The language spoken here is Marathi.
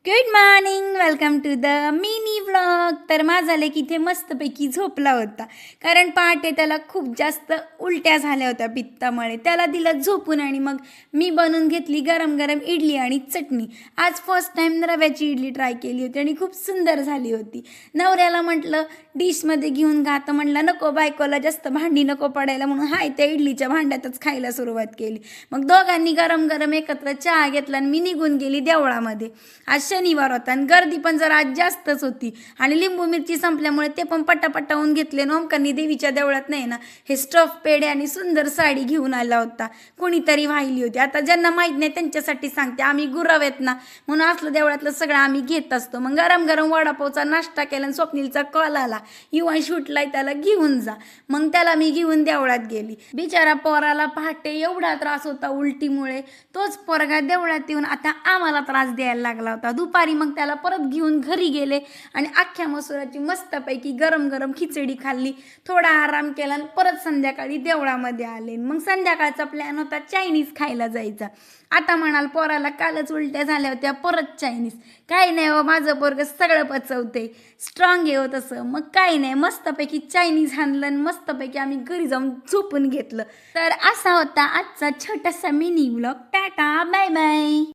Good morning, welcome to the mini vlog. तर माझा लेक इथे मस्तपैकी झोपला होता, कारण पहाटे त्याला खूप जास्त उलट्या झाल्या होत्या पित्तामुळे. त्याला दिलं झोपून आणि मग मी बनवून घेतली गरम गरम इडली आणि चटणी. आज फर्स्ट टाईम रव्याची इडली ट्राय केली होती आणि खूप सुंदर झाली होती. नवऱ्याला म्हटलं डिशमध्ये घेऊन घा, तर म्हटलं नको, बायकोला जास्त भांडी नको पडायला, म्हणून हाय त्या इडलीच्या भांड्यातच खायला सुरुवात केली. मग दोघांनी गरम गरम एकत्र चहा घेतला आणि मी निघून गेली देवळामध्ये. आज शनिवार होता आणि गर्दी पण जरा आज जास्तच होती आणि लिंबू मिरची संपल्यामुळे ते पण पटापटावून घेतले. ओमकारनी देवीच्या देवळात नाही ना हे स्टफ पेढे आणि सुंदर साडी घेऊन आला होता. कोणीतरी वाहिली होती. आता ज्यांना माहीत नाही त्यांच्यासाठी सांगते, आम्ही गुरव आहेत ना, म्हणून असलं देवळातलं सगळं आम्ही घेत असतो. मग गरम गरम वडापावचा नाश्ता केला आणि स्वप्नीलचा कॉल आला, युवा शूटला त्याला घेऊन जा. मग त्याला मी घेऊन देवळात गेली. बिचारा पोराला पहाटे एवढा त्रास होता उलटीमुळे, तोच पोरगा देवळात येऊन आता आम्हाला त्रास द्यायला लागला होता. दुपारी मग त्याला परत घेऊन घरी गेले आणि अख्ख्या मसुराची मस्तपैकी गरम गरम खिचडी खाल्ली, थोडा आराम केला आणि परत संध्याकाळी देवळामध्ये आले. मग संध्याकाळचा प्लॅन होता चायनीज खायला जायचा. आता म्हणाल पोराला कालच उलट्या झाल्या होत्या, परत चायनीज. काही नाही हो, माझं पोरग सगळं पचवते, स्ट्रॉंग आहे हो तसं. मग काही नाही, मस्तपैकी चायनीज आणलं आणि मस्तपैकी आम्ही घरी जाऊन झोपून घेतलं. तर असा होता आजचा छोटासा mini vlog. Tata, bye bye.